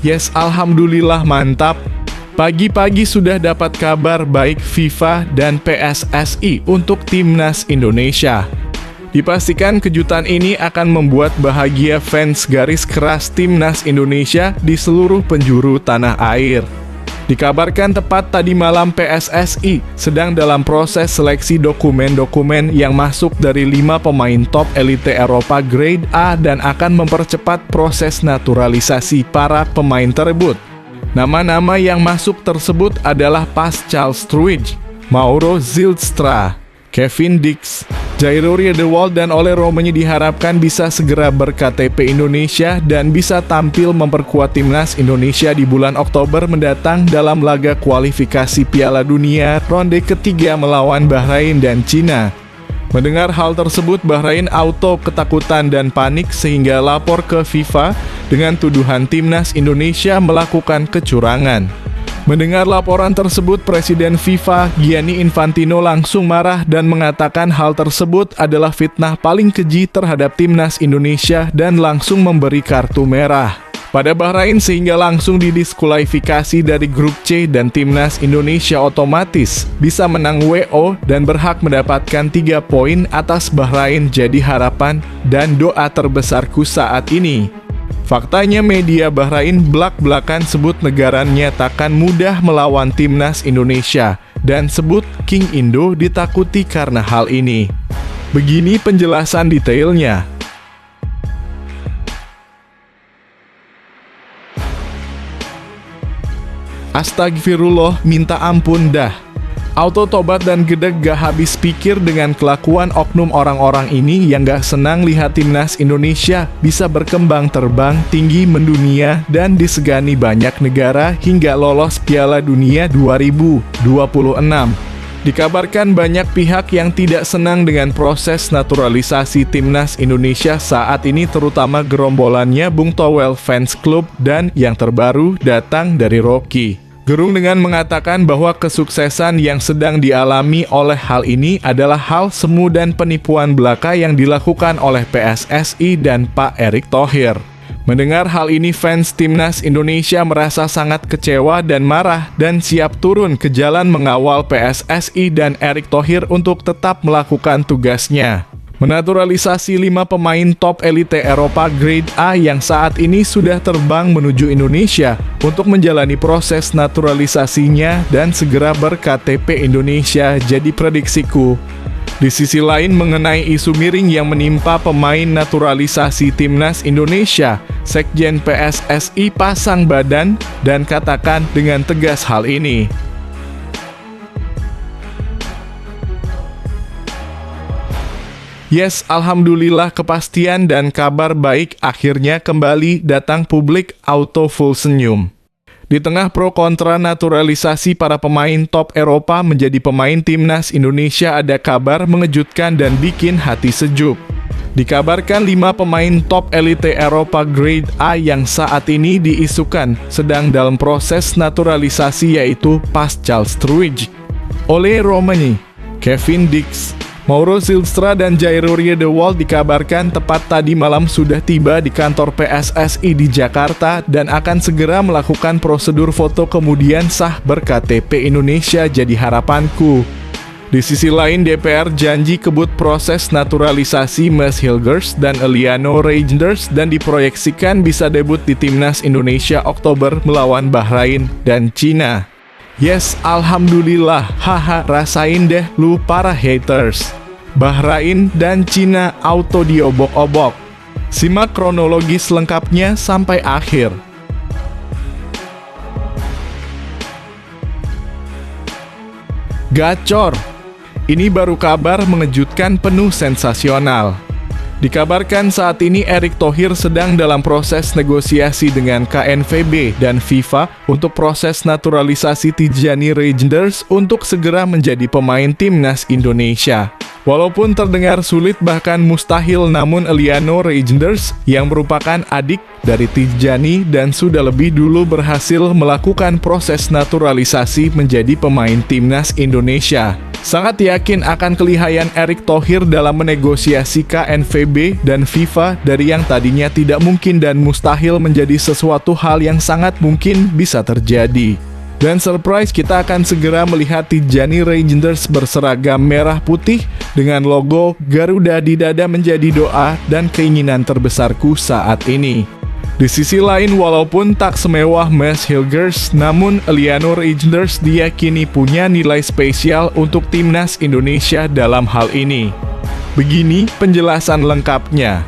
Yes, alhamdulillah mantap. Pagi-pagi sudah dapat kabar baik FIFA dan PSSI untuk timnas Indonesia. Dipastikan kejutan ini akan membuat bahagia fans garis keras timnas Indonesia di seluruh penjuru tanah air. Dikabarkan tepat tadi malam PSSI sedang dalam proses seleksi dokumen-dokumen yang masuk dari 5 pemain top elite Eropa grade A dan akan mempercepat proses naturalisasi para pemain tersebut. Nama-nama yang masuk tersebut adalah Pascal Struij, Mauro Zylstra, Kevin Dix, Jairo Riedewald dan Ole Roemeny diharapkan bisa segera ber-KTP Indonesia dan bisa tampil memperkuat timnas Indonesia di bulan Oktober mendatang dalam laga kualifikasi Piala Dunia ronde ketiga melawan Bahrain dan Cina. Mendengar hal tersebut, Bahrain auto ketakutan dan panik sehingga lapor ke FIFA dengan tuduhan timnas Indonesia melakukan kecurangan. Mendengar laporan tersebut, Presiden FIFA Gianni Infantino langsung marah dan mengatakan hal tersebut adalah fitnah paling keji terhadap timnas Indonesia dan langsung memberi kartu merah pada Bahrain sehingga langsung didiskualifikasi dari grup C dan timnas Indonesia otomatis bisa menang WO dan berhak mendapatkan 3 poin atas Bahrain jadi harapan dan doa terbesarku saat ini. Faktanya media Bahrain belak-belakan sebut negaranya takkan mudah melawan timnas Indonesia dan sebut King Indo ditakuti karena hal ini. Begini penjelasan detailnya. Astagfirullah, minta ampun dah. Auto tobat dan gedeg gak habis pikir dengan kelakuan oknum orang-orang ini yang gak senang lihat timnas Indonesia bisa berkembang terbang tinggi mendunia dan disegani banyak negara hingga lolos Piala Dunia 2026. Dikabarkan banyak pihak yang tidak senang dengan proses naturalisasi timnas Indonesia saat ini terutama gerombolannya Bung Towel Fans Club dan yang terbaru datang dari Rocky Gerung dengan mengatakan bahwa kesuksesan yang sedang dialami oleh hal ini adalah hal semu dan penipuan belaka yang dilakukan oleh PSSI dan Pak Erick Thohir. Mendengar hal ini, fans timnas Indonesia merasa sangat kecewa dan marah dan siap turun ke jalan mengawal PSSI dan Erick Thohir untuk tetap melakukan tugasnya. Menaturalisasi 5 pemain top elite Eropa grade A yang saat ini sudah terbang menuju Indonesia untuk menjalani proses naturalisasinya dan segera ber-KTP Indonesia jadi prediksiku. Di sisi lain mengenai isu miring yang menimpa pemain naturalisasi timnas Indonesia, Sekjen PSSI pasang badan dan katakan dengan tegas hal ini. Yes, alhamdulillah kepastian dan kabar baik akhirnya kembali datang publik auto full senyum. Di tengah pro kontra naturalisasi para pemain top Eropa menjadi pemain timnas Indonesia ada kabar mengejutkan dan bikin hati sejuk. Dikabarkan 5 pemain top elite Eropa grade A yang saat ini diisukan sedang dalam proses naturalisasi yaitu Pascal Struij, Ole Roemeny, Kevin Dix, Mauro Zylstra dan Jairo Riedewald dikabarkan tepat tadi malam sudah tiba di kantor PSSI di Jakarta dan akan segera melakukan prosedur foto kemudian sah ber-KTP Indonesia jadi harapanku. Di sisi lain, DPR janji kebut proses naturalisasi Mads Hilgers dan Eliano Reijnders dan diproyeksikan bisa debut di timnas Indonesia Oktober melawan Bahrain dan Cina. Yes, alhamdulillah, haha, rasain deh lu para haters. Bahrain dan Cina auto diobok-obok. Simak kronologis lengkapnya sampai akhir. Gacor. Ini baru kabar mengejutkan penuh sensasional. Dikabarkan saat ini Erick Thohir sedang dalam proses negosiasi dengan KNVB dan FIFA untuk proses naturalisasi Tijani Reijnders untuk segera menjadi pemain timnas Indonesia. Walaupun terdengar sulit bahkan mustahil, namun Eliano Reijnders yang merupakan adik dari Tijani dan sudah lebih dulu berhasil melakukan proses naturalisasi menjadi pemain timnas Indonesia, sangat yakin akan kelihayan Erick Thohir dalam menegosiasi KNVB dan FIFA dari yang tadinya tidak mungkin dan mustahil menjadi sesuatu hal yang sangat mungkin bisa terjadi. Dan surprise, kita akan segera melihat Tijani Reijnders berseragam merah putih dengan logo Garuda di dada menjadi doa dan keinginan terbesarku saat ini. Di sisi lain, walaupun tak semewah Mads Hilgers, namun Eliano Reijnders diyakini punya nilai spesial untuk timnas Indonesia dalam hal ini. Begini penjelasan lengkapnya.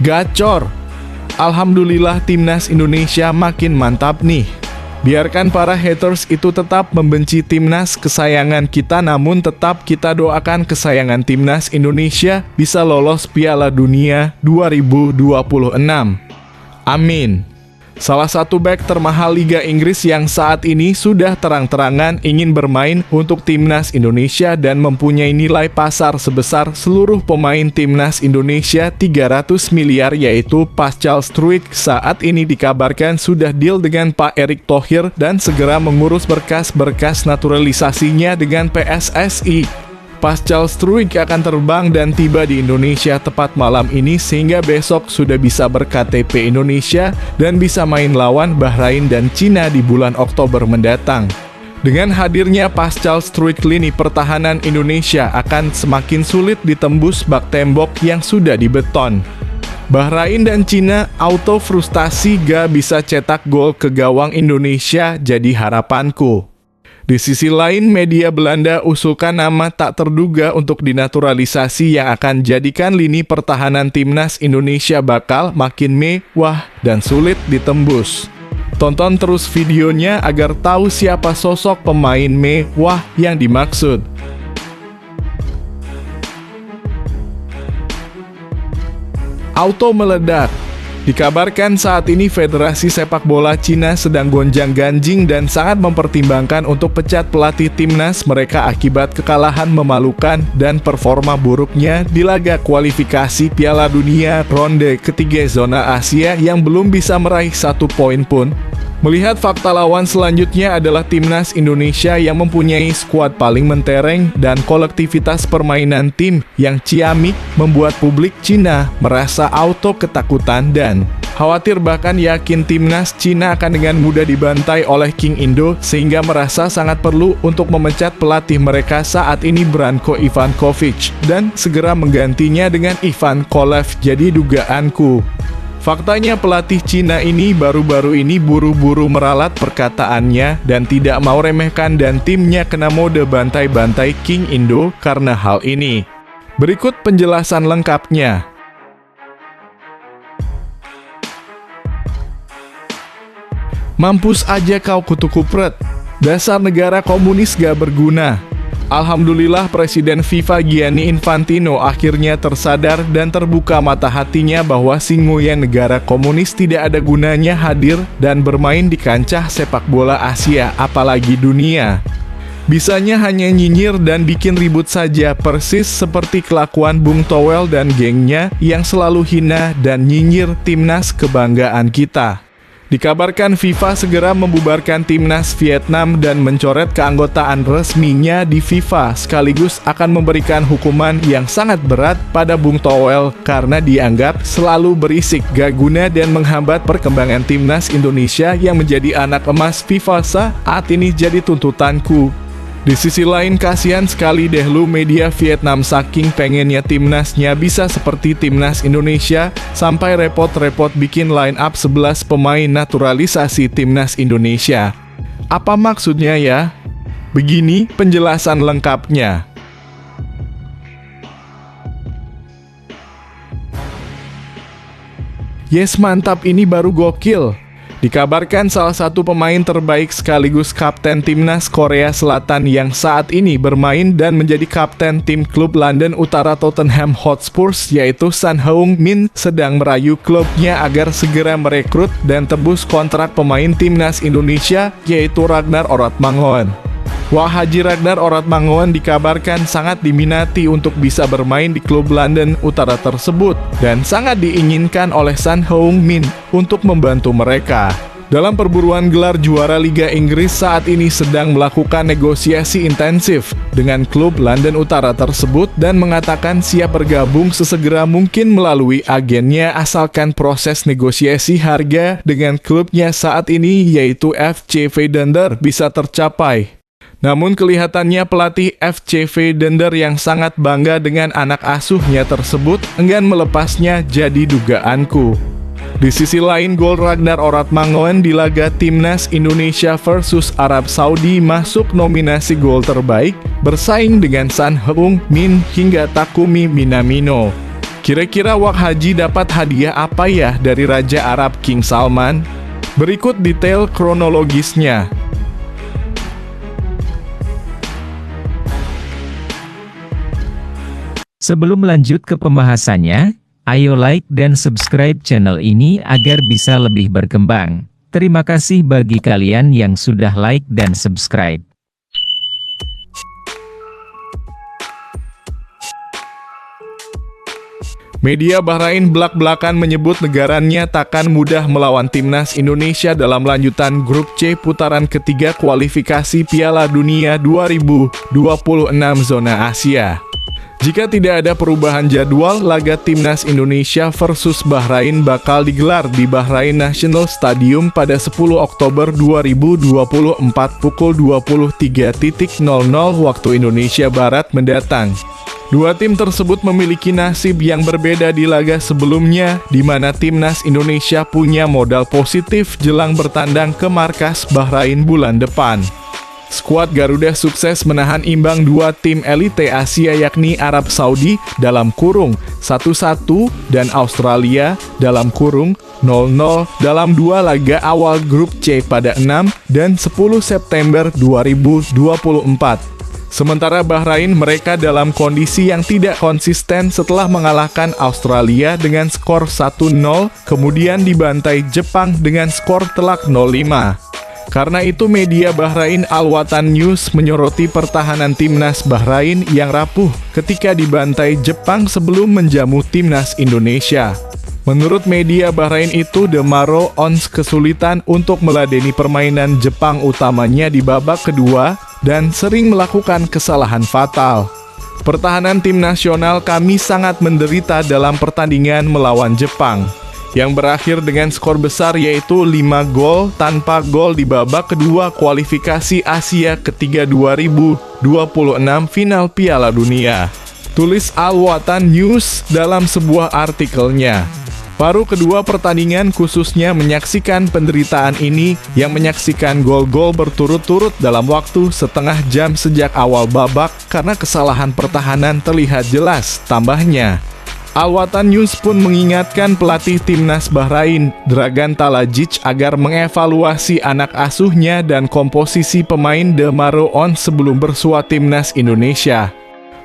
Gacor! Alhamdulillah timnas Indonesia makin mantap nih. Biarkan para haters itu tetap membenci timnas kesayangan kita, namun tetap kita doakan kesayangan timnas Indonesia bisa lolos Piala Dunia 2026. Amin. Salah satu bek termahal Liga Inggris yang saat ini sudah terang-terangan ingin bermain untuk timnas Indonesia dan mempunyai nilai pasar sebesar seluruh pemain timnas Indonesia 300 miliar, yaitu Pascal Struijk, saat ini dikabarkan sudah deal dengan Pak Erick Thohir dan segera mengurus berkas-berkas naturalisasinya dengan PSSI. Pascal Struijk akan terbang dan tiba di Indonesia tepat malam ini sehingga besok sudah bisa berKTP Indonesia dan bisa main lawan Bahrain dan Cina di bulan Oktober mendatang. Dengan hadirnya Pascal Struijk, lini pertahanan Indonesia akan semakin sulit ditembus bak tembok yang sudah dibeton. Bahrain dan Cina auto frustasi gak bisa cetak gol ke gawang Indonesia jadi harapanku. Di sisi lain, media Belanda usulkan nama tak terduga untuk dinaturalisasi yang akan jadikan lini pertahanan timnas Indonesia bakal makin mewah dan sulit ditembus. Tonton terus videonya agar tahu siapa sosok pemain mewah yang dimaksud. Auto meledak. Dikabarkan saat ini Federasi Sepak Bola Cina sedang gonjang-ganjing dan sangat mempertimbangkan untuk pecat pelatih timnas mereka akibat kekalahan memalukan dan performa buruknya di laga kualifikasi Piala Dunia ronde ketiga zona Asia yang belum bisa meraih 1 poin pun. Melihat fakta lawan selanjutnya adalah timnas Indonesia yang mempunyai skuad paling mentereng dan kolektivitas permainan tim yang ciamik membuat publik Cina merasa auto ketakutan dan khawatir, bahkan yakin timnas Cina akan dengan mudah dibantai oleh King Indo sehingga merasa sangat perlu untuk memecat pelatih mereka saat ini Branko Ivankovic dan segera menggantinya dengan Ivan Kolev. Jadi dugaanku, faktanya pelatih Cina ini baru-baru ini buru-buru meralat perkataannya dan tidak mau remehkan dan timnya kena mode bantai-bantai King Indo karena hal ini. Berikut penjelasan lengkapnya. Mampus aja kau kutu kupret, dasar negara komunis gak berguna. Alhamdulillah Presiden FIFA Gianni Infantino akhirnya tersadar dan terbuka mata hatinya bahwa si ngoyan negara komunis tidak ada gunanya hadir dan bermain di kancah sepak bola Asia apalagi dunia. Bisanya hanya nyinyir dan bikin ribut saja, persis seperti kelakuan Bung Towel dan gengnya yang selalu hina dan nyinyir timnas kebanggaan kita. Dikabarkan FIFA segera membubarkan timnas Vietnam dan mencoret keanggotaan resminya di FIFA, sekaligus akan memberikan hukuman yang sangat berat pada Bung Towel karena dianggap selalu berisik, gak guna dan menghambat perkembangan timnas Indonesia yang menjadi anak emas FIFA saat ini jadi tuntutanku. Di sisi lain, kasihan sekali deh lu media Vietnam, saking pengennya timnasnya bisa seperti timnas Indonesia sampai repot-repot bikin line up 11 pemain naturalisasi timnas Indonesia. Apa maksudnya ya? Begini penjelasan lengkapnya. Yes, mantap, ini baru gokil. Dikabarkan salah satu pemain terbaik sekaligus kapten timnas Korea Selatan yang saat ini bermain dan menjadi kapten tim klub London Utara Tottenham Hotspur yaitu Son Heung-min sedang merayu klubnya agar segera merekrut dan tebus kontrak pemain timnas Indonesia yaitu Ragnar Oratmangoen. Wah Haji Ragnar Oratmangoen dikabarkan sangat diminati untuk bisa bermain di klub London Utara tersebut dan sangat diinginkan oleh Son Heung-min untuk membantu mereka. Dalam perburuan gelar juara Liga Inggris saat ini sedang melakukan negosiasi intensif dengan klub London Utara tersebut dan mengatakan siap bergabung sesegera mungkin melalui agennya asalkan proses negosiasi harga dengan klubnya saat ini yaitu FC Veendender bisa tercapai. Namun kelihatannya pelatih FC Veendender yang sangat bangga dengan anak asuhnya tersebut enggan melepasnya jadi dugaanku. Di sisi lain, gol Ragnar Oratmangoen di laga Timnas Indonesia versus Arab Saudi masuk nominasi gol terbaik, bersaing dengan Son Heung-min hingga Takumi Minamino. Kira-kira Wak Haji dapat hadiah apa ya dari Raja Arab King Salman? Berikut detail kronologisnya. Sebelum lanjut ke pembahasannya, ayo like dan subscribe channel ini agar bisa lebih berkembang. Terima kasih bagi kalian yang sudah like dan subscribe. Media Bahrain belak-belakan menyebut negaranya takkan mudah melawan timnas Indonesia dalam lanjutan grup C putaran ketiga kualifikasi Piala Dunia 2026 zona Asia. Jika tidak ada perubahan jadwal, laga timnas Indonesia versus Bahrain bakal digelar di Bahrain National Stadium pada 10 Oktober 2024 pukul 23.00 waktu Indonesia Barat mendatang. Dua tim tersebut memiliki nasib yang berbeda di laga sebelumnya, di mana timnas Indonesia punya modal positif jelang bertandang ke markas Bahrain bulan depan. Skuad Garuda sukses menahan imbang dua tim elite Asia yakni Arab Saudi dalam kurung 1-1 dan Australia dalam kurung 0-0 dalam dua laga awal grup C pada 6 dan 10 September 2024. Sementara Bahrain mereka dalam kondisi yang tidak konsisten setelah mengalahkan Australia dengan skor 1-0, kemudian dibantai Jepang dengan skor telak 0-5. Karena itu media Bahrain Al Watan News menyoroti pertahanan timnas Bahrain yang rapuh ketika dibantai Jepang sebelum menjamu timnas Indonesia. Menurut media Bahrain itu, The Maro Ons kesulitan untuk meladeni permainan Jepang utamanya di babak kedua dan sering melakukan kesalahan fatal. Pertahanan tim nasional kami sangat menderita dalam pertandingan melawan Jepang, yang berakhir dengan skor besar yaitu 5 gol tanpa gol di babak kedua kualifikasi Asia ketiga 2026 final Piala Dunia. Tulis Al Watan News dalam sebuah artikelnya. Paruh kedua pertandingan khususnya menyaksikan penderitaan ini yang menyaksikan gol-gol berturut-turut dalam waktu setengah jam sejak awal babak karena kesalahan pertahanan terlihat jelas, tambahnya. Al Watan News pun mengingatkan pelatih timnas Bahrain, Dragan Talajic, agar mengevaluasi anak asuhnya dan komposisi pemain The Maro Ons sebelum bersua timnas Indonesia.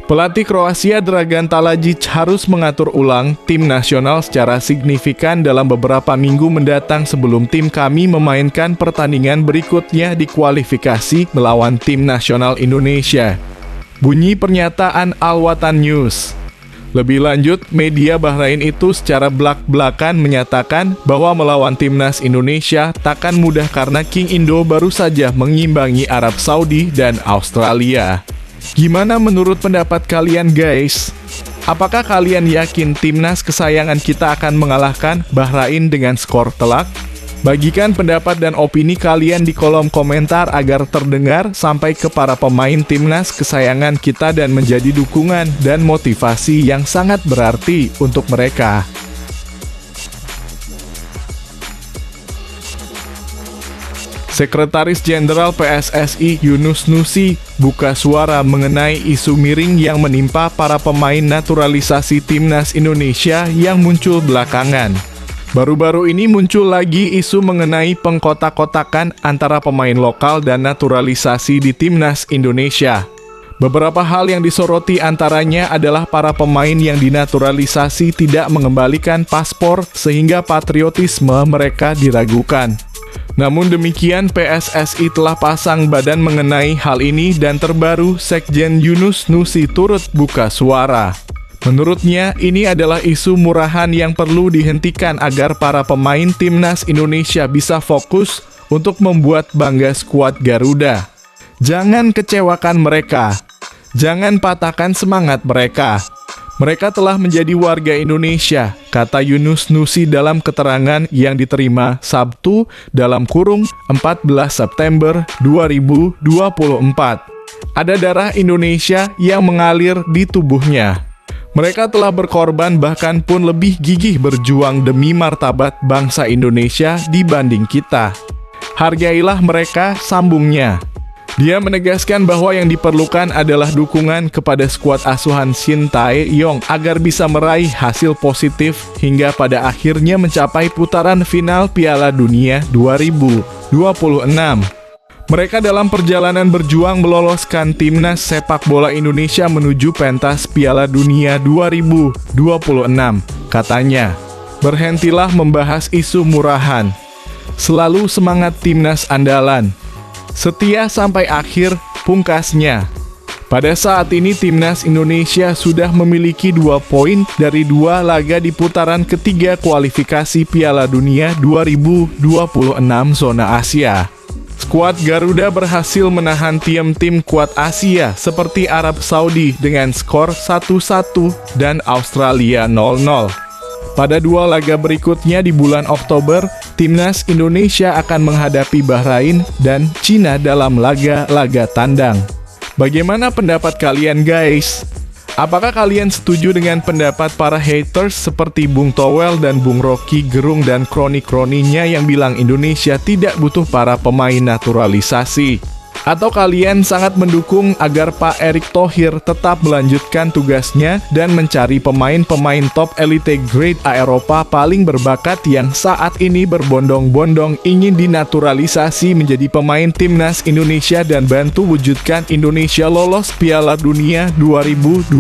Pelatih Kroasia Dragan Talajic harus mengatur ulang tim nasional secara signifikan dalam beberapa minggu mendatang sebelum tim kami memainkan pertandingan berikutnya di kualifikasi melawan tim nasional Indonesia. Bunyi pernyataan Al Watan News. Lebih lanjut, media Bahrain itu secara belak-belakan menyatakan bahwa melawan timnas Indonesia takkan mudah karena King Indo baru saja mengimbangi Arab Saudi dan Australia. Gimana menurut pendapat kalian guys? Apakah kalian yakin timnas kesayangan kita akan mengalahkan Bahrain dengan skor telak? Bagikan pendapat dan opini kalian di kolom komentar agar terdengar sampai ke para pemain timnas kesayangan kita dan menjadi dukungan dan motivasi yang sangat berarti untuk mereka. Sekretaris Jenderal PSSI Yunus Nusi buka suara mengenai isu miring yang menimpa para pemain naturalisasi timnas Indonesia yang muncul belakangan. Baru-baru ini muncul lagi isu mengenai pengkotak-kotakan antara pemain lokal dan naturalisasi di Timnas Indonesia. Beberapa hal yang disoroti antaranya adalah para pemain yang dinaturalisasi tidak mengembalikan paspor sehingga patriotisme mereka diragukan. Namun demikian, PSSI telah pasang badan mengenai hal ini dan terbaru Sekjen Yunus Nusi turut buka suara. Menurutnya, ini adalah isu murahan yang perlu dihentikan agar para pemain Timnas Indonesia bisa fokus untuk membuat bangga skuad Garuda. Jangan kecewakan mereka. Jangan patahkan semangat mereka. Mereka telah menjadi warga Indonesia, kata Yunus Nusi dalam keterangan yang diterima Sabtu dalam kurung 14 September 2024. Ada darah Indonesia yang mengalir di tubuhnya. Mereka telah berkorban bahkan pun lebih gigih berjuang demi martabat bangsa Indonesia dibanding kita. Hargailah mereka, sambungnya. Dia menegaskan bahwa yang diperlukan adalah dukungan kepada skuad asuhan Shin Tae-yong agar bisa meraih hasil positif hingga pada akhirnya mencapai putaran final Piala Dunia 2026. Mereka dalam perjalanan berjuang meloloskan Timnas Sepak Bola Indonesia menuju pentas Piala Dunia 2026, katanya. Berhentilah membahas isu murahan. Selalu semangat Timnas andalan. Setia sampai akhir, pungkasnya. Pada saat ini Timnas Indonesia sudah memiliki 2 poin dari 2 laga di putaran ketiga kualifikasi Piala Dunia 2026 zona Asia. Skuad Garuda berhasil menahan tim-tim kuat Asia seperti Arab Saudi dengan skor 1-1 dan Australia 0-0. Pada 2 laga berikutnya di bulan Oktober, Timnas Indonesia akan menghadapi Bahrain dan Cina dalam laga-laga tandang. Bagaimana pendapat kalian, guys? Apakah kalian setuju dengan pendapat para haters seperti Bung Towel dan Bung Rocky Gerung dan kroni-kroninya yang bilang Indonesia tidak butuh para pemain naturalisasi? Atau kalian sangat mendukung agar Pak Erick Thohir tetap melanjutkan tugasnya dan mencari pemain-pemain top elite grade A Eropa paling berbakat yang saat ini berbondong-bondong ingin dinaturalisasi menjadi pemain Timnas Indonesia dan bantu wujudkan Indonesia lolos Piala Dunia 2026?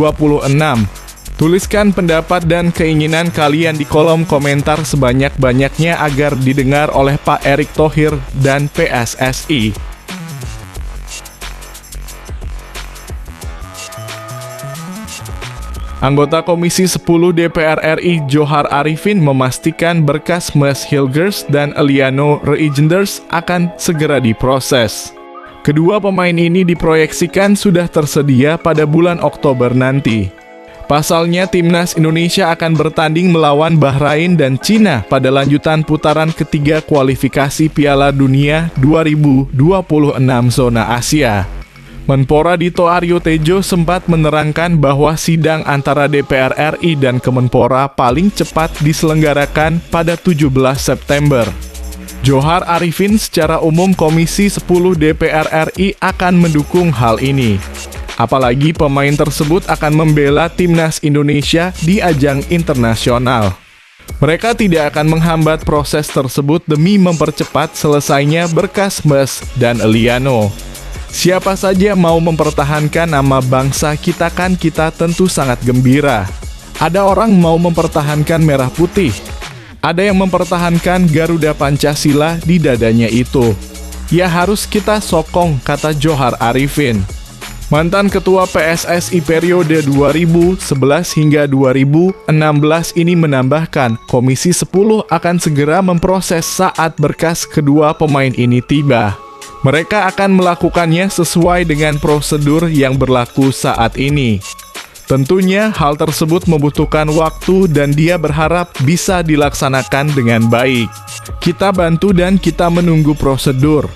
Tuliskan pendapat dan keinginan kalian di kolom komentar sebanyak-banyaknya agar didengar oleh Pak Erick Thohir dan PSSI. Anggota Komisi 10 DPR RI Johar Arifin memastikan berkas Mes Hilgers dan Eliano Reijenders akan segera diproses. Kedua pemain ini diproyeksikan sudah tersedia pada bulan Oktober nanti. Pasalnya, Timnas Indonesia akan bertanding melawan Bahrain dan Cina pada lanjutan putaran ketiga kualifikasi Piala Dunia 2026 zona Asia. Menpora Dito Aryo Tejo sempat menerangkan bahwa sidang antara DPR RI dan Kemenpora paling cepat diselenggarakan pada 17 September. Johar Arifin secara umum Komisi 10 DPR RI akan mendukung hal ini. Apalagi pemain tersebut akan membela Timnas Indonesia di ajang internasional. Mereka tidak akan menghambat proses tersebut demi mempercepat selesainya berkas Mes dan Eliano. Siapa saja mau mempertahankan nama bangsa kita kan kita tentu sangat gembira. Ada orang mau mempertahankan merah putih. Ada yang mempertahankan Garuda Pancasila di dadanya itu. Ya harus kita sokong, kata Johar Arifin. Mantan Ketua PSSI periode 2011 hingga 2016 ini menambahkan Komisi 10 akan segera memproses saat berkas kedua pemain ini tiba. Mereka akan melakukannya sesuai dengan prosedur yang berlaku saat ini. Tentunya hal tersebut membutuhkan waktu dan dia berharap bisa dilaksanakan dengan baik. Kita bantu dan kita menunggu prosedur.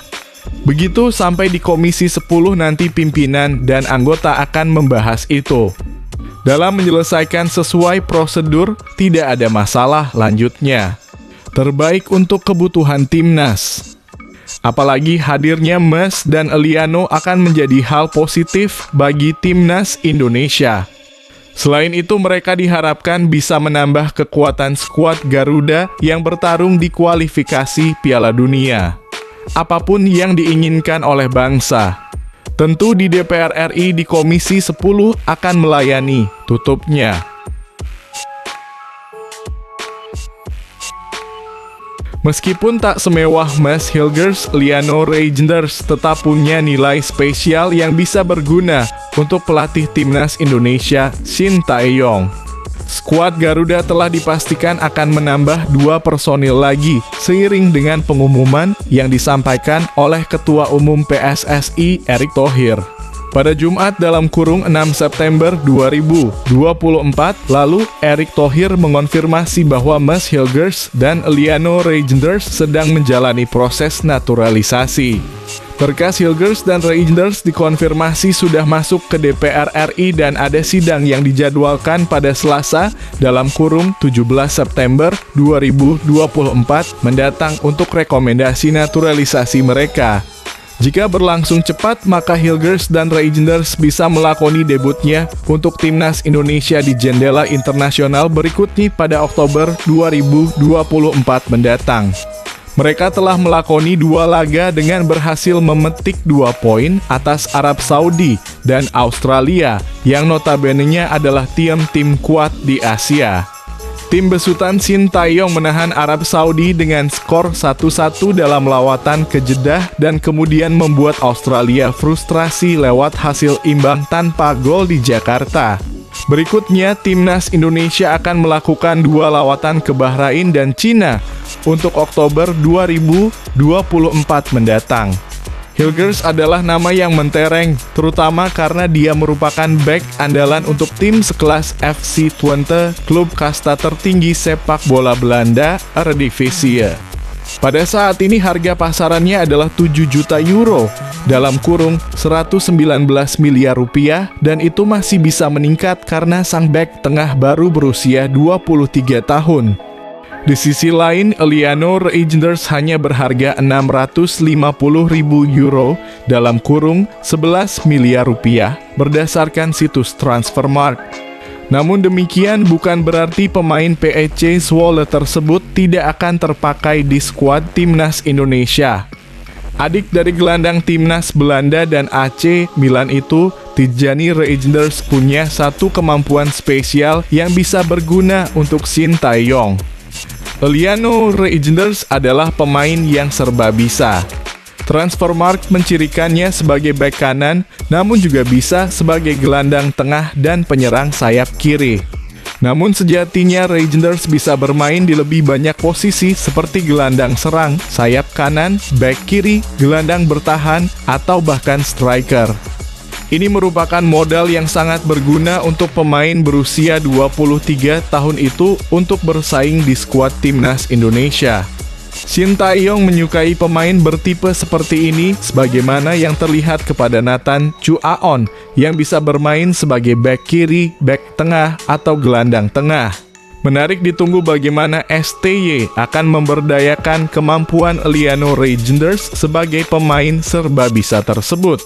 Begitu sampai di Komisi 10 nanti pimpinan dan anggota akan membahas itu. Dalam menyelesaikan sesuai prosedur, tidak ada masalah lanjutnya. Terbaik untuk kebutuhan Timnas. Apalagi hadirnya Mes dan Eliano akan menjadi hal positif bagi Timnas Indonesia. Selain itu, mereka diharapkan bisa menambah kekuatan skuad Garuda yang bertarung di kualifikasi Piala Dunia. Apapun yang diinginkan oleh bangsa, tentu di DPR RI di Komisi 10 akan melayani, tutupnya. Meskipun tak semewah Mas Hilgers, Liano Reijnders tetap punya nilai spesial yang bisa berguna untuk pelatih timnas Indonesia, Shin Tae-yong. Skuad Garuda telah dipastikan akan menambah 2 personil lagi, seiring dengan pengumuman yang disampaikan oleh Ketua Umum PSSI, Erick Thohir. Pada Jumat dalam kurung 6 September 2024, lalu Erick Thohir mengonfirmasi bahwa Mas Hilgers dan Liano Reijnders sedang menjalani proses naturalisasi. Berkas Hilgers dan Reijnders dikonfirmasi sudah masuk ke DPR RI dan ada sidang yang dijadwalkan pada Selasa dalam kurung 17 September 2024 mendatang untuk rekomendasi naturalisasi mereka. Jika berlangsung cepat, maka Hilgers dan Reijnders bisa melakoni debutnya untuk timnas Indonesia di jendela internasional berikutnya pada Oktober 2024 mendatang. Mereka telah melakoni 2 laga dengan berhasil memetik 2 poin atas Arab Saudi dan Australia, yang notabene-nya adalah tim kuat di Asia. Tim besutan Shin Tae-yong menahan Arab Saudi dengan skor 1-1 dalam lawatan ke Jeddah dan kemudian membuat Australia frustrasi lewat hasil imbang tanpa gol di Jakarta. Berikutnya, timnas Indonesia akan melakukan 2 lawatan ke Bahrain dan Cina untuk Oktober 2024 mendatang. Hilgers adalah nama yang mentereng, terutama karena dia merupakan bek andalan untuk tim sekelas FC Twente, klub kasta tertinggi sepak bola Belanda, Eredivisie. Pada saat ini harga pasarannya adalah 7 juta euro, dalam kurung 119 miliar rupiah, dan itu masih bisa meningkat karena sang bek tengah baru berusia 23 tahun. Di sisi lain, Liano Reijnders hanya berharga 650.000 euro dalam kurung 11 miliar rupiah berdasarkan situs Transfermarkt. Namun demikian bukan berarti pemain PEC Zwolle tersebut tidak akan terpakai di skuad timnas Indonesia. Adik dari gelandang timnas Belanda dan AC Milan itu, Tijani Reijnders, punya satu kemampuan spesial yang bisa berguna untuk Shin Tae-yong. Liano Reijnders adalah pemain yang serba bisa. Transfermarkt mencirikannya sebagai bek kanan, namun juga bisa sebagai gelandang tengah dan penyerang sayap kiri. Namun sejatinya Reijnders bisa bermain di lebih banyak posisi seperti gelandang serang, sayap kanan, bek kiri, gelandang bertahan, atau bahkan striker. Ini merupakan modal yang sangat berguna untuk pemain berusia 23 tahun itu untuk bersaing di skuad timnas Indonesia. Shin Tae-yong menyukai pemain bertipe seperti ini sebagaimana yang terlihat kepada Nathan Chuaon yang bisa bermain sebagai bek kiri, bek tengah, atau gelandang tengah. Menarik ditunggu bagaimana STY akan memberdayakan kemampuan Liano Reijnders sebagai pemain serba bisa tersebut.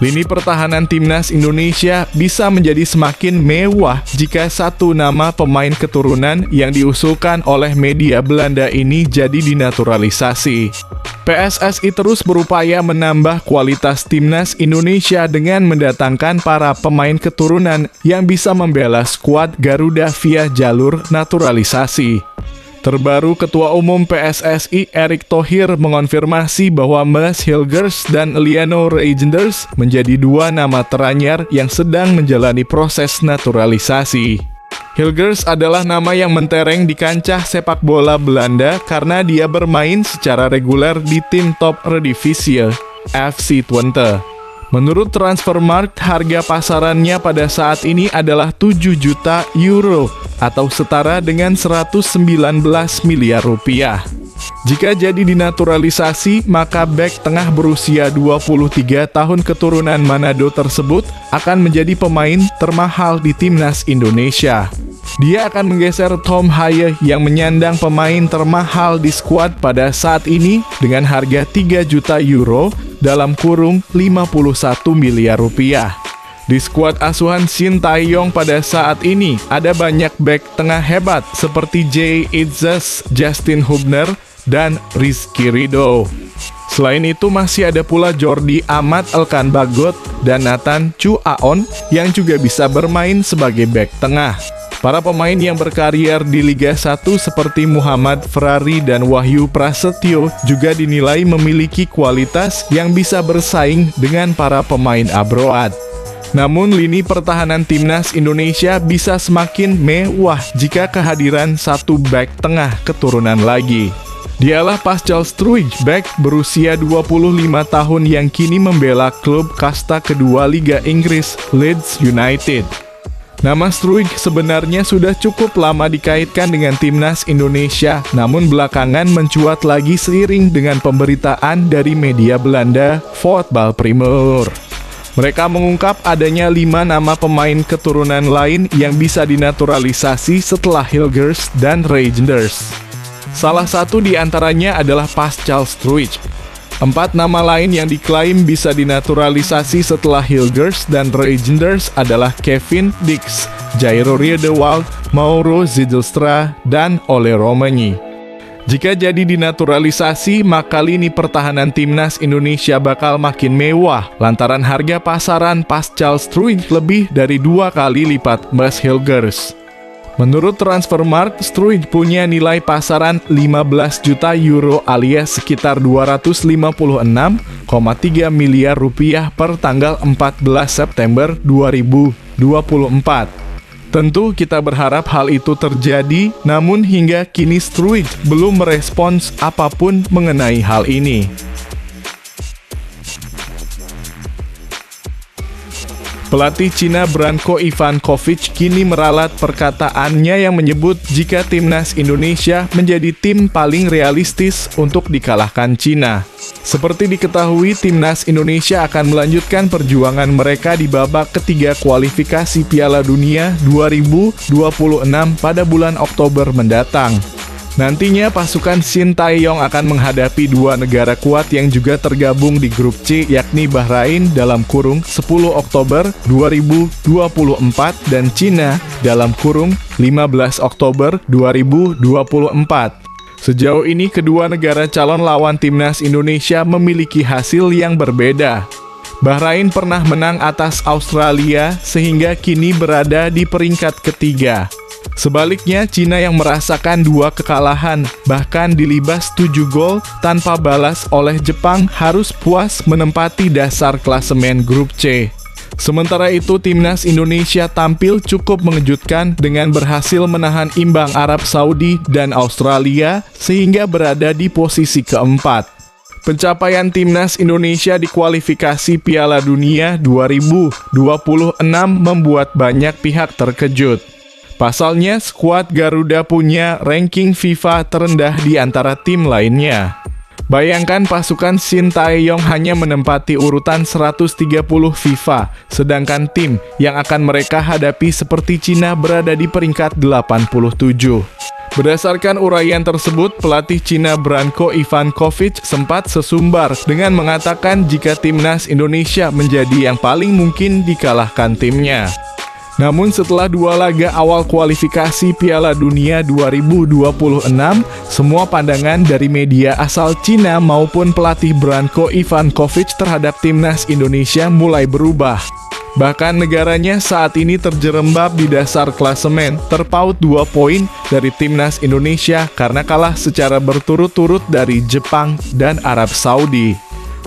Lini pertahanan timnas Indonesia bisa menjadi semakin mewah jika satu nama pemain keturunan yang diusulkan oleh media Belanda ini jadi dinaturalisasi. PSSI terus berupaya menambah kualitas timnas Indonesia dengan mendatangkan para pemain keturunan yang bisa membela skuad Garuda via jalur naturalisasi. Terbaru, Ketua Umum PSSI Erick Thohir mengonfirmasi bahwa Mas Hilgers dan Liano Reijnders menjadi 2 nama teranyar yang sedang menjalani proses naturalisasi. Hilgers adalah nama yang mentereng di kancah sepak bola Belanda karena dia bermain secara reguler di tim top Eredivisie, FC Twente. Menurut Transfermarkt, harga pasarannya pada saat ini adalah 7 juta euro atau setara dengan 119 miliar rupiah. Jika jadi dinaturalisasi, maka bek tengah berusia 23 tahun keturunan Manado tersebut akan menjadi pemain termahal di timnas Indonesia. Dia akan menggeser Tom Haye yang menyandang pemain termahal di skuad pada saat ini dengan harga 3 juta euro dalam kurung 51 miliar rupiah. Di skuad asuhan Shin Tae-yong pada saat ini ada banyak bek tengah hebat seperti Jay Itzes, Justin Hubner, dan Rizky Ridho. Selain itu masih ada pula Jordi Amat Elkanbagot dan Nathan Chu Aon yang juga bisa bermain sebagai bek tengah. Para pemain yang berkarier di Liga 1 seperti Muhammad Ferrari dan Wahyu Prasetyo juga dinilai memiliki kualitas yang bisa bersaing dengan para pemain abroad. Namun lini pertahanan timnas Indonesia bisa semakin mewah jika kehadiran satu bek tengah keturunan lagi. Dialah Pascal Struijk, bek berusia 25 tahun yang kini membela klub kasta kedua Liga Inggris, Leeds United. Nama Struijk sebenarnya sudah cukup lama dikaitkan dengan timnas Indonesia, namun belakangan mencuat lagi seiring dengan pemberitaan dari media Belanda, Voetbal Primeur. Mereka mengungkap adanya 5 nama pemain keturunan lain yang bisa dinaturalisasi setelah Hilgers dan Reijnders. Salah satu di antaranya adalah Pascal Struijk. 4 nama lain yang diklaim bisa dinaturalisasi setelah Hilgers dan Reijnders adalah Kevin Dix, Jairo Riedewald, Mauro Zijlstra, dan Ole Romanyi. Jika jadi dinaturalisasi, maka lini pertahanan timnas Indonesia bakal makin mewah lantaran harga pasaran Pascal Struijk lebih dari 2 kali lipat Mas Hilgers. Menurut Transfermarkt, Struijk punya nilai pasaran 15 juta euro alias sekitar 256,3 miliar rupiah per tanggal 14 September 2024. Tentu kita berharap hal itu terjadi, namun hingga kini Struijk belum merespons apapun mengenai hal ini. Pelatih Cina Branko Ivankovic kini meralat perkataannya yang menyebut jika timnas Indonesia menjadi tim paling realistis untuk dikalahkan Cina. Seperti diketahui, timnas Indonesia akan melanjutkan perjuangan mereka di babak ketiga kualifikasi Piala Dunia 2026 pada bulan Oktober mendatang. Nantinya pasukan Shin Tae-yong akan menghadapi 2 negara kuat yang juga tergabung di grup C, yakni Bahrain dalam kurung 10 Oktober 2024 dan Cina dalam kurung 15 Oktober 2024. Sejauh ini kedua negara calon lawan timnas Indonesia memiliki hasil yang berbeda. Bahrain pernah menang atas Australia sehingga kini berada di peringkat ketiga. Sebaliknya, Cina yang merasakan 2 kekalahan, bahkan dilibas 7 gol tanpa balas oleh Jepang harus puas menempati dasar klasemen grup C. Sementara itu, timnas Indonesia tampil cukup mengejutkan dengan berhasil menahan imbang Arab Saudi dan Australia sehingga berada di posisi keempat. Pencapaian timnas Indonesia di kualifikasi Piala Dunia 2026 membuat banyak pihak terkejut. Pasalnya, skuad Garuda punya ranking FIFA terendah di antara tim lainnya. Bayangkan pasukan Shin Tae-yong hanya menempati urutan 130 FIFA, sedangkan tim yang akan mereka hadapi seperti Cina berada di peringkat 87. Berdasarkan uraian tersebut, pelatih Cina Branko Ivankovic sempat sesumbar dengan mengatakan jika timnas Indonesia menjadi yang paling mungkin dikalahkan timnya. Namun setelah 2 laga awal kualifikasi Piala Dunia 2026, semua pandangan dari media asal Cina maupun pelatih Branko Ivankovic terhadap timnas Indonesia mulai berubah. Bahkan negaranya saat ini terjerembab di dasar klasemen, terpaut 2 poin dari timnas Indonesia karena kalah secara berturut-turut dari Jepang dan Arab Saudi.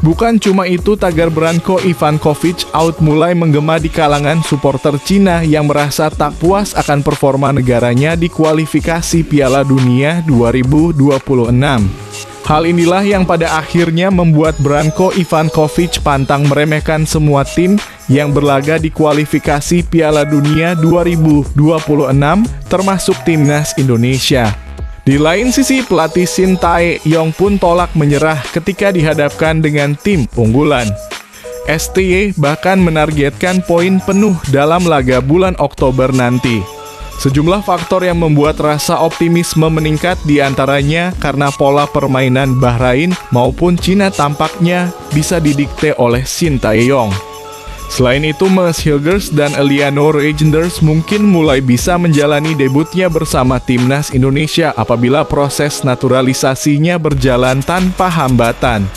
Bukan cuma itu, tagar Branko Ivankovic out mulai menggema di kalangan supporter Cina yang merasa tak puas akan performa negaranya di kualifikasi Piala Dunia 2026. Hal inilah yang pada akhirnya membuat Branko Ivankovic pantang meremehkan semua tim yang berlaga di kualifikasi Piala Dunia 2026, termasuk timnas Indonesia. Di lain sisi, pelatih Shin Tae-yong pun tolak menyerah ketika dihadapkan dengan tim unggulan. STY bahkan menargetkan poin penuh dalam laga bulan Oktober nanti. Sejumlah faktor yang membuat rasa optimisme meningkat diantaranya karena pola permainan Bahrain maupun Cina tampaknya bisa didikte oleh Shin Tae-yong. Selain itu, Maes Hilgers dan Eliano Reijnders mungkin mulai bisa menjalani debutnya bersama timnas Indonesia apabila proses naturalisasinya berjalan tanpa hambatan.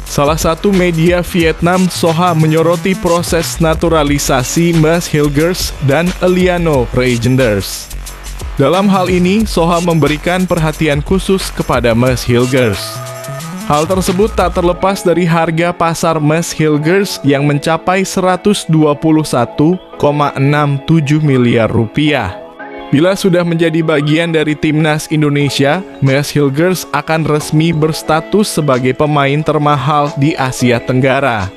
Salah satu media Vietnam, Soha, menyoroti proses naturalisasi Maes Hilgers dan Eliano Reijnders. Dalam hal ini, Soha memberikan perhatian khusus kepada Maes Hilgers. Hal tersebut tak terlepas dari harga pasar Maes Hilgers yang mencapai 121,67 miliar rupiah. Bila sudah menjadi bagian dari timnas Indonesia, Maes Hilgers akan resmi berstatus sebagai pemain termahal di Asia Tenggara.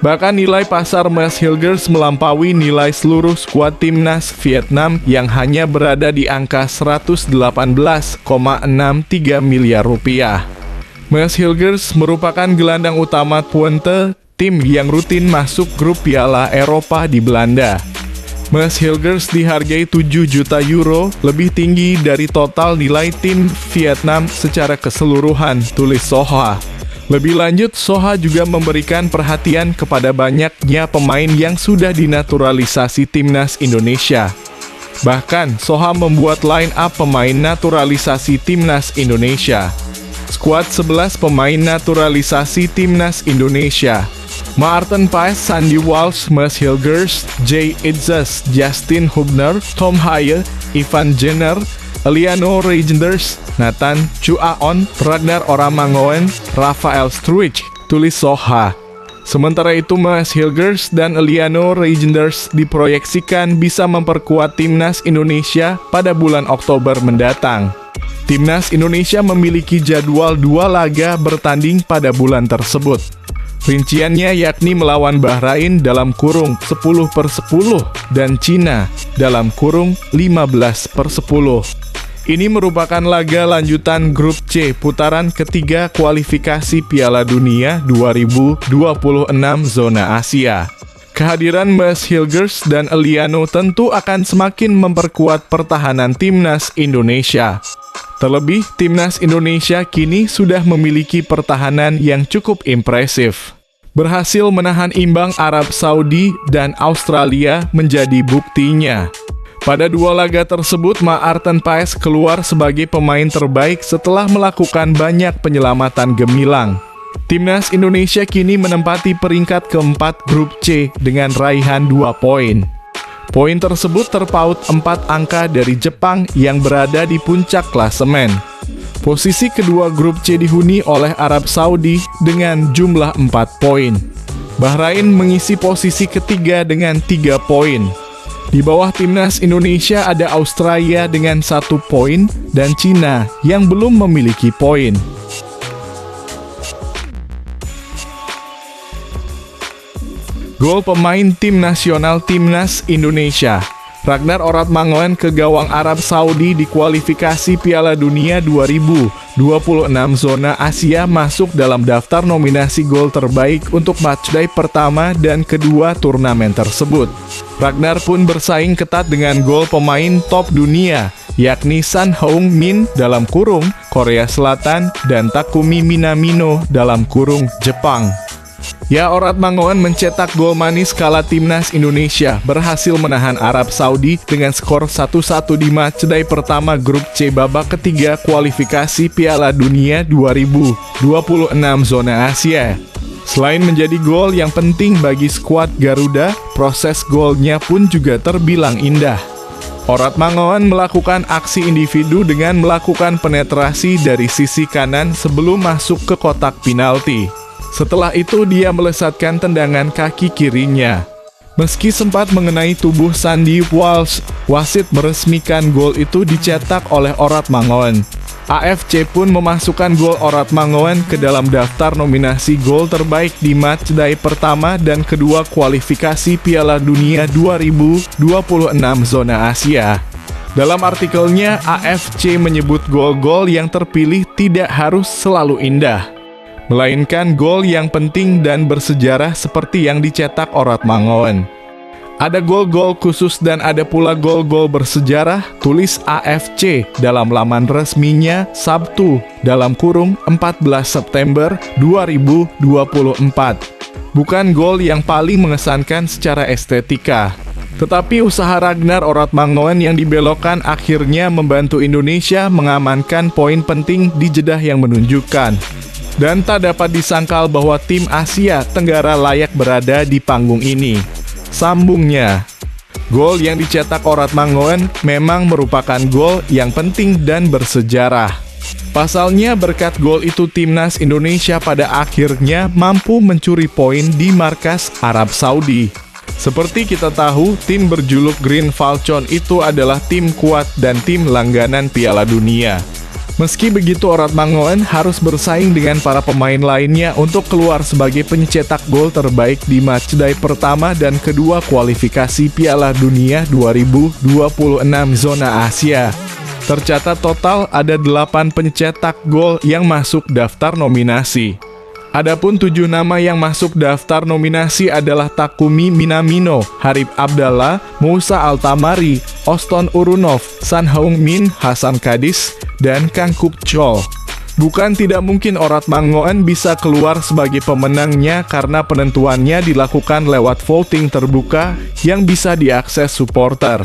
Bahkan nilai pasar Maes Hilgers melampaui nilai seluruh skuad timnas Vietnam yang hanya berada di angka 118,63 miliar rupiah. Maes Hilgers merupakan gelandang utama Twente, tim yang rutin masuk grup Piala Eropa di Belanda. Maes Hilgers dihargai 7 juta euro, lebih tinggi dari total nilai tim Vietnam secara keseluruhan, tulis Soha. Lebih lanjut, Soha juga memberikan perhatian kepada banyaknya pemain yang sudah dinaturalisasi timnas Indonesia. Bahkan, Soha membuat line up pemain naturalisasi timnas Indonesia. Skuad 11 pemain naturalisasi timnas Indonesia: Maarten Paes, Sandy Walsh, Maes Hilgers, Jay Itzes, Justin Hubner, Tom Haye, Ivan Jenner, Eliano Reijnders, Nathan Chuaon, Ragnar Oramangoen, Rafael Struijk, tulis Soha. Sementara itu, Maes Hilgers dan Eliano Reijnders diproyeksikan bisa memperkuat timnas Indonesia pada bulan Oktober mendatang. Timnas Indonesia memiliki jadwal 2 laga bertanding pada bulan tersebut. Rinciannya yakni melawan Bahrain dalam kurung 10/10 dan Cina dalam kurung 15/10. Ini merupakan laga lanjutan grup C putaran ketiga kualifikasi Piala Dunia 2026 zona Asia. Kehadiran Maes Hilgers dan Eliano tentu akan semakin memperkuat pertahanan timnas Indonesia. Terlebih, timnas Indonesia kini sudah memiliki pertahanan yang cukup impresif. Berhasil menahan imbang Arab Saudi dan Australia menjadi buktinya. Pada 2 laga tersebut, Maarten Paes keluar sebagai pemain terbaik setelah melakukan banyak penyelamatan gemilang. Timnas Indonesia kini menempati peringkat keempat grup C dengan raihan 2 poin. Poin tersebut terpaut 4 angka dari Jepang yang berada di puncak klasemen. Posisi kedua grup C dihuni oleh Arab Saudi dengan jumlah 4 poin. Bahrain mengisi posisi ketiga dengan 3 poin. Di bawah timnas Indonesia ada Australia dengan 1 poin dan Cina yang belum memiliki poin. Gol pemain tim nasional timnas Indonesia: Ragnar Oramangoen ke gawang Arab Saudi di kualifikasi Piala Dunia 2026 zona Asia masuk dalam daftar nominasi gol terbaik untuk matchday pertama dan kedua turnamen tersebut. Ragnar pun bersaing ketat dengan gol pemain top dunia, yakni Son Heung-min dalam kurung Korea Selatan dan Takumi Minamino dalam kurung Jepang. Ya, Oramangoen mencetak gol manis kala timnas Indonesia berhasil menahan Arab Saudi dengan skor 1-1 di matchday pertama grup C babak ketiga kualifikasi Piala Dunia 2026 zona Asia. Selain menjadi gol yang penting bagi skuad Garuda, proses golnya pun juga terbilang indah. Oramangoen melakukan aksi individu dengan melakukan penetrasi dari sisi kanan sebelum masuk ke kotak penalti. Setelah itu dia melesatkan tendangan kaki kirinya. Meski sempat mengenai tubuh Sandy Walsh, wasit meresmikan gol itu dicetak oleh Oramangoen. AFC pun memasukkan gol Oramangoen ke dalam daftar nominasi gol terbaik di matchday pertama dan kedua kualifikasi Piala Dunia 2026 zona Asia. Dalam artikelnya, AFC menyebut gol-gol yang terpilih tidak harus selalu indah. melainkan gol yang penting dan bersejarah seperti yang dicetak Orad Mangoen. Ada gol-gol khusus dan ada pula gol-gol bersejarah, tulis AFC dalam laman resminya Sabtu (14 September 2024). Bukan gol yang paling mengesankan secara estetika, tetapi usaha Ragnar Orad Mangoen yang dibelokkan akhirnya membantu Indonesia mengamankan poin penting di jedah yang menunjukkan. Dan tak dapat disangkal bahwa tim Asia Tenggara layak berada di panggung ini. Sambungnya, gol yang dicetak Orad Mangoen memang merupakan gol yang penting dan bersejarah. Pasalnya berkat gol itu timnas Indonesia pada akhirnya mampu mencuri poin di markas Arab Saudi. Seperti kita tahu, tim berjuluk Green Falcon itu adalah tim kuat dan tim langganan Piala Dunia. Meski begitu, Orad Mangoen harus bersaing dengan para pemain lainnya untuk keluar sebagai pencetak gol terbaik di matchday pertama dan kedua kualifikasi Piala Dunia 2026 zona Asia. Tercatat total ada 8 pencetak gol yang masuk daftar nominasi. Adapun 7 nama yang masuk daftar nominasi adalah Takumi Minamino, Harib Abdallah, Moussa Altamari, Oston Urunov, San Heung-min, Hasan Kadis, dan Kang Kuk Chol. Bukan tidak mungkin Orad Mangoen bisa keluar sebagai pemenangnya karena penentuannya dilakukan lewat voting terbuka yang bisa diakses supporter.